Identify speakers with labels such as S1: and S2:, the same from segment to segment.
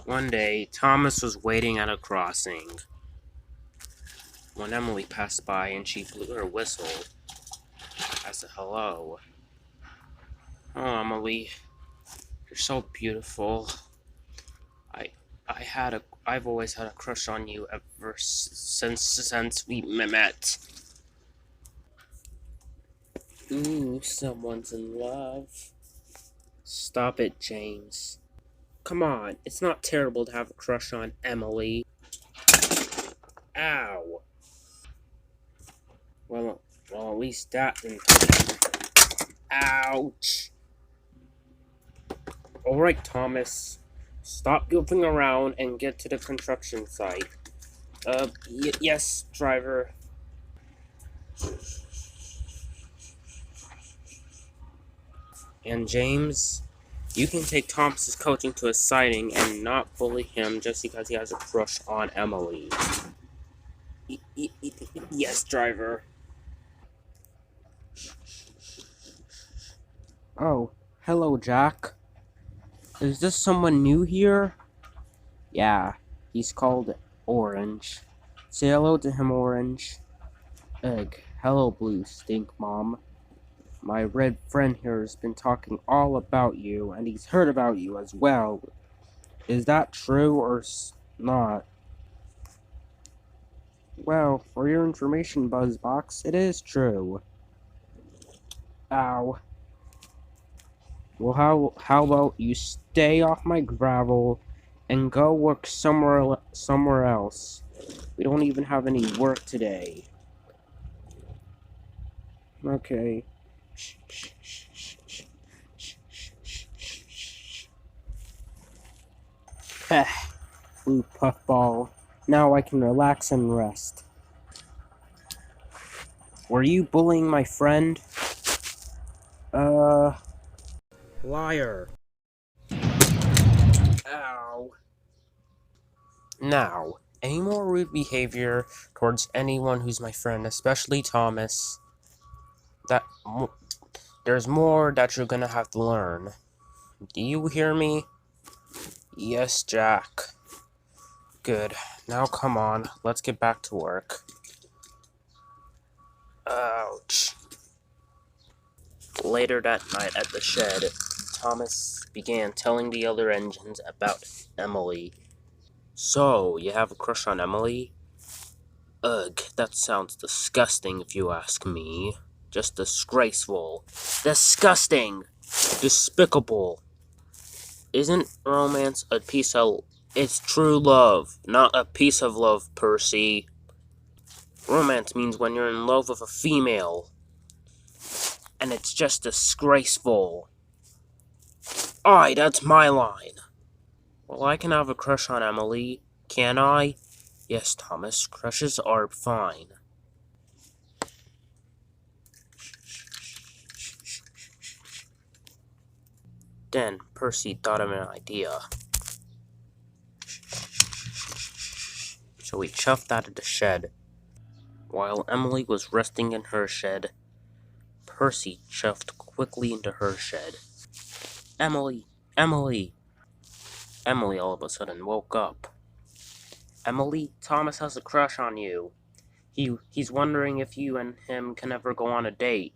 S1: One day, Thomas was waiting at a crossing when Emily passed by and she blew her whistle as a hello. Oh, Emily, you're so beautiful. I, I've always had a crush on you ever since we met. Ooh, someone's in love. Stop it, James. Come on, it's not terrible to have a crush on Emily. Ow. Well, at least that didn't hurt. Ouch. Alright, Thomas. Stop goofing around and get to the construction site. Yes, driver. And James, you can take Thomas's coaching to a sighting and not bully him just because he has a crush on Emily. Yes, driver. Oh, hello, Jack. Is this someone new here? Yeah, he's called Orange. Say hello to him, Orange. Ugh, hello, Blue Stink Mom. My red friend here has been talking all about you, and he's heard about you as well. Is that true or not? Well, for your information, Buzzbox, it is true. Ow. Well, how about you stay off my gravel and go work somewhere else? We don't even have any work today. Okay. Blue puffball. Now I can relax and rest. Were you bullying my friend? Liar. Ow. Now, any more rude behavior towards anyone who's my friend, especially Thomas, there's more that you're gonna have to learn. Do you hear me? Yes, Jack. Good. Now come on, let's get back to work. Ouch. Later that night at the shed, Thomas began telling the other engines about Emily. So, you have a crush on Emily? Ugh, that sounds disgusting if you ask me. Just disgraceful. Disgusting! Despicable. Isn't romance a piece of... It's true love, not a piece of love, Percy. Romance means when you're in love with a female. And it's just disgraceful. Aye, that's my line. Well, I can have a crush on Emily, can I? Yes, Thomas, crushes are fine. Then Percy thought of an idea. So he chuffed out of the shed. While Emily was resting in her shed, Percy chuffed quickly into her shed. Emily! Emily! Emily all of a sudden woke up. Emily, Thomas has a crush on you. He's wondering if you and him can ever go on a date.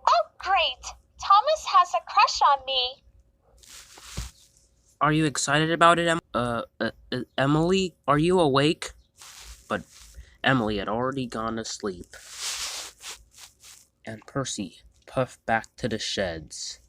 S2: Oh, great! Thomas has a crush on me.
S1: Are you excited about it, Emily? Are you awake? But Emily had already gone to sleep. And Percy puffed back to the sheds.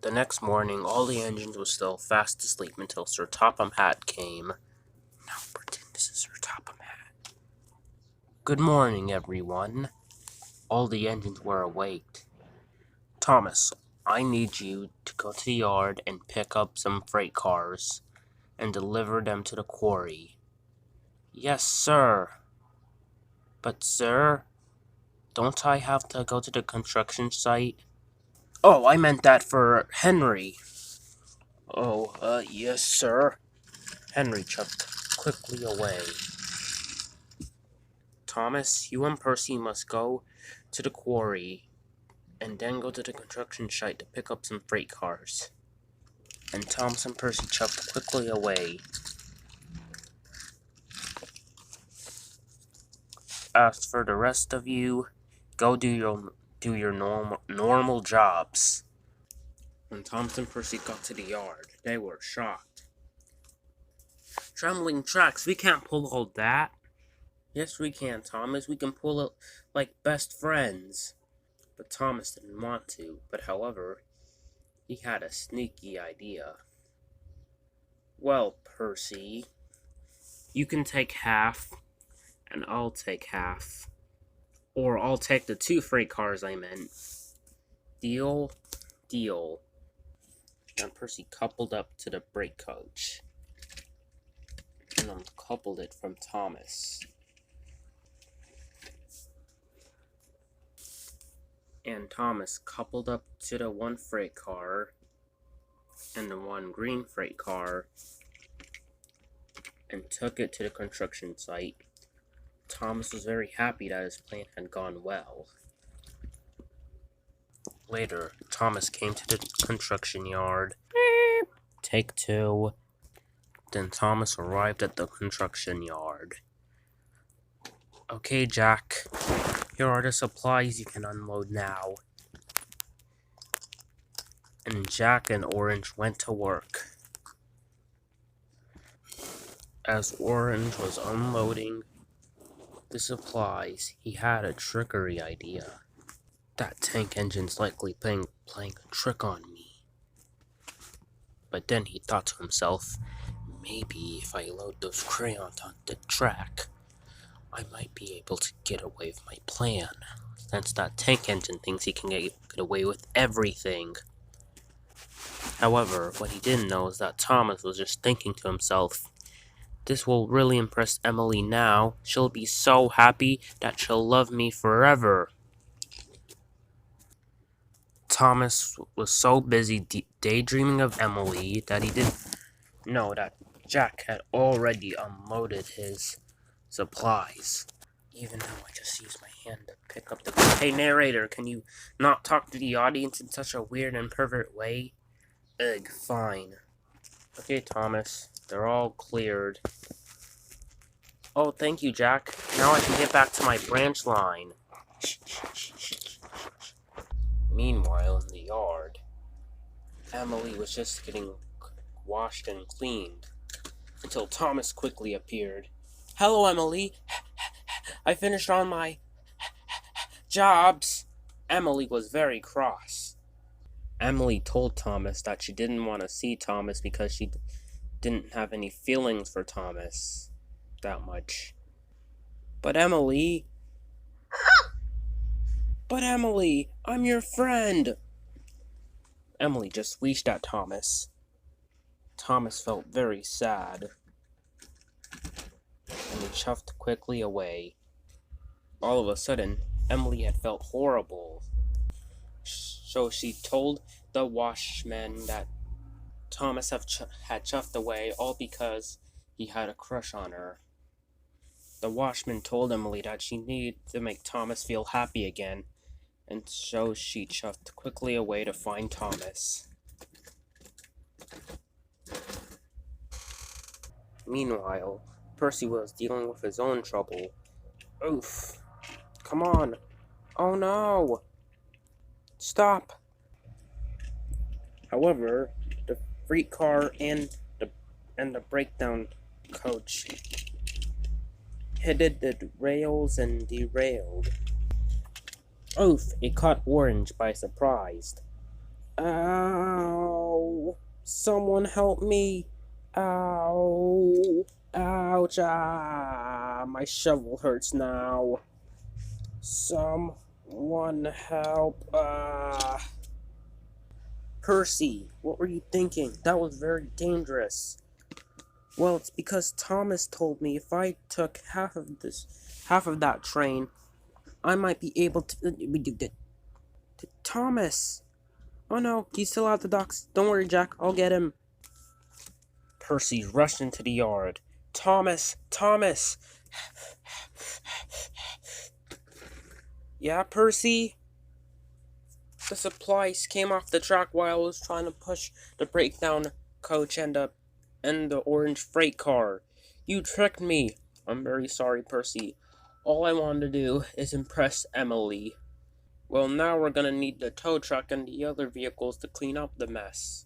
S1: The next morning, all the engines were still fast asleep until Sir Topham Hatt came. Now pretend this is Sir Topham Hatt. Good morning, everyone. All the engines were awake. Thomas, I need you to go to the yard and pick up some freight cars and deliver them to the quarry. Yes, sir. But, sir, don't I have to go to the construction site? Oh, I meant that for Henry. Oh, yes, sir. Henry chucked quickly away. Thomas, you and Percy must go to the quarry and then go to the construction site to pick up some freight cars. and Thomas and Percy chuffed quickly away. As for the rest of you, go do your normal jobs. When Thomas and Percy got to the yard, they were shocked. Trembling tracks, we can't pull all that. Yes, we can, Thomas. We can pull it like best friends. But Thomas didn't want to. But however, he had a sneaky idea. Well, Percy, you can take half, and I'll take half. Or I'll take the 2 freight cars I meant. Deal? Deal. And Percy coupled up to the brake coach. And uncoupled it from Thomas. And Thomas coupled up to the 1 freight car and the 1 green freight car and took it to the construction site. Thomas was very happy that his plan had gone well. Later, Thomas came to the construction yard. Take 2. Then Thomas arrived at the construction yard. Okay, Jack. Here are the supplies you can unload now. And Jack and Orange went to work. As Orange was unloading the supplies, he had a trickery idea. That tank engine's likely playing a trick on me. But then he thought to himself, maybe if I load those crayons on the track, I might be able to get away with my plan. Since that tank engine thinks he can get away with everything. However, what he didn't know is that Thomas was just thinking to himself, this will really impress Emily now. She'll be so happy that she'll love me forever. Thomas was so busy daydreaming of Emily that he didn't know that Jack had already unloaded his supplies. Even though I just used my hand to pick up the... Hey, narrator, can you not talk to the audience in such a weird and pervert way? Ugh, fine. Okay, Thomas, they're all cleared. Oh, thank you, Jack. Now I can get back to my branch line. Meanwhile, in the yard, Emily was just getting washed and cleaned until Thomas quickly appeared. Hello, Emily. I finished all my jobs. Emily was very cross. Emily told Thomas that she didn't want to see Thomas because she didn't have any feelings for Thomas that much. But Emily, I'm your friend. Emily just wished at Thomas. Thomas felt very sad, and he chuffed quickly away. All of a sudden, Emily had felt horrible. So she told the washman that Thomas had chuffed away all because he had a crush on her. The washman told Emily that she needed to make Thomas feel happy again, and so she chuffed quickly away to find Thomas. Meanwhile, Percy was dealing with his own trouble. Oof. Come on. Oh no. Stop. However, the freight car and the breakdown coach hit the rails and derailed. Oof, it caught Orange by surprise. Ow! Someone help me! Ow! Ouch! Ah! My shovel hurts now. Someone help! Ah! Percy, what were you thinking? That was very dangerous. Well, it's because Thomas told me if I took half of that train, I might be able to... Thomas! Oh no, he's still at the docks. Don't worry, Jack, I'll get him. Percy rushed into the yard. Thomas! Yeah, Percy? The supplies came off the track while I was trying to push the breakdown coach and the orange freight car. You tricked me. I'm very sorry, Percy. All I wanted to do is impress Emily. Well, now we're gonna need the tow truck and the other vehicles to clean up the mess.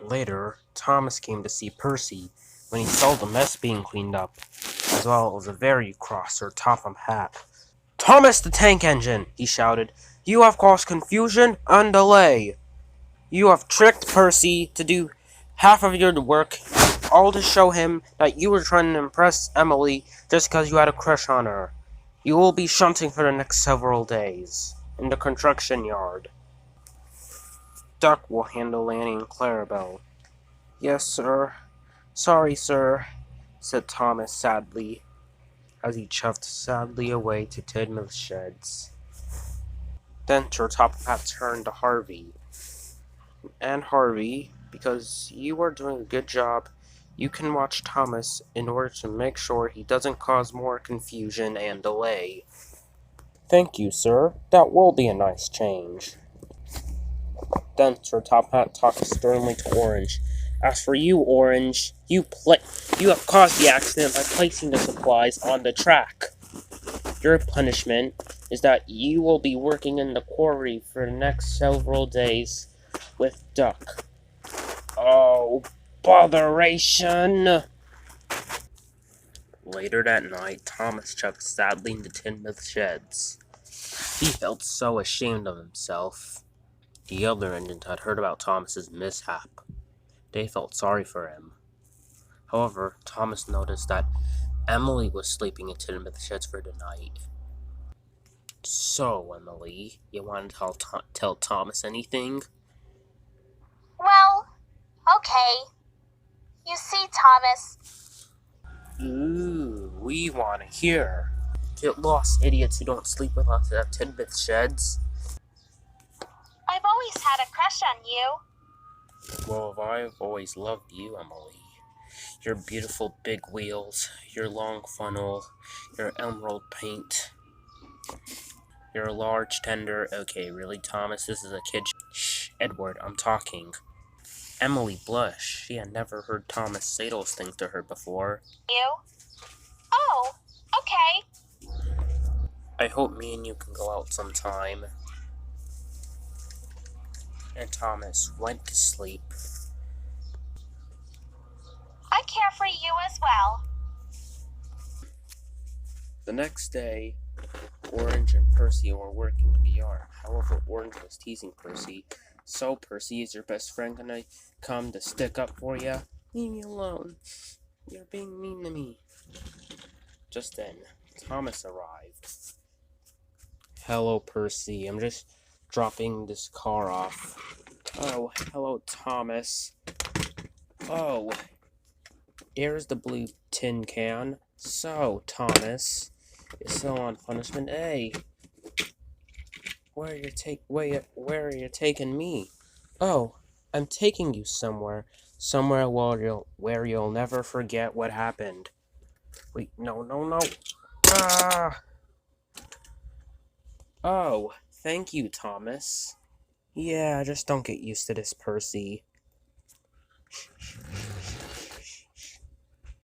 S1: Later, Thomas came to see Percy. When he saw the mess being cleaned up, as well as a very cross Sir Topham Hatt. "Thomas the Tank Engine!" he shouted. "You have caused confusion and delay. You have tricked Percy to do half of your work, all to show him that you were trying to impress Emily just because you had a crush on her. You will be shunting for the next several days in the construction yard. Duck will handle Lanny and Clarabelle." "Yes, sir. Sorry, sir," said Thomas sadly, as he chuffed sadly away to Tidmouth Sheds. Then Sir Topham Hatt turned to Harvey. "And Harvey, because you are doing a good job, you can watch Thomas in order to make sure he doesn't cause more confusion and delay." "Thank you, sir. That will be a nice change." Then Sir Topham Hatt talked sternly to Orange. "As for you, Orange, you have caused the accident by placing the supplies on the track. Your punishment is that you will be working in the quarry for the next several days with Duck." "Oh, botheration!" Later that night, Thomas chucked sadly into Tidmouth Sheds. He felt so ashamed of himself. The other engines had heard about Thomas's mishap. They felt sorry for him. However, Thomas noticed that Emily was sleeping in Tidmouth Sheds for the night. "So, Emily, you want to tell Thomas anything?"
S2: Well, okay. You see, Thomas,
S1: "Ooh, we want to hear. Get lost, idiots who don't sleep with us at Tidmouth Sheds."
S2: I've always had a crush on you.
S1: "Well, I've always loved you, Emily. Your beautiful big wheels, your long funnel, your emerald paint, your large tender..." "Okay, really, Thomas? This is a kid." "Shh, Edward, I'm talking." Emily blushed. She had never heard Thomas say those things to her before.
S2: You? Oh, okay.
S1: "I hope me and you can go out sometime." And Thomas went to sleep.
S2: I care for you as well.
S1: The next day, Orange and Percy were working in the yard. However, Orange was teasing Percy. "So, Percy, is your best friend gonna come to stick up for ya?" "Leave me alone. You're being mean to me." Just then, Thomas arrived. "Hello, Percy. I'm just dropping this car off." "Oh, hello, Thomas." "Oh, there's the blue tin can. So, Thomas, you're still on punishment A. Where are you taking me?" "Oh, I'm taking you somewhere where you'll never forget what happened." "Wait, no, no, no. Ah! Oh, thank you, Thomas." "Yeah, just don't get used to this, Percy."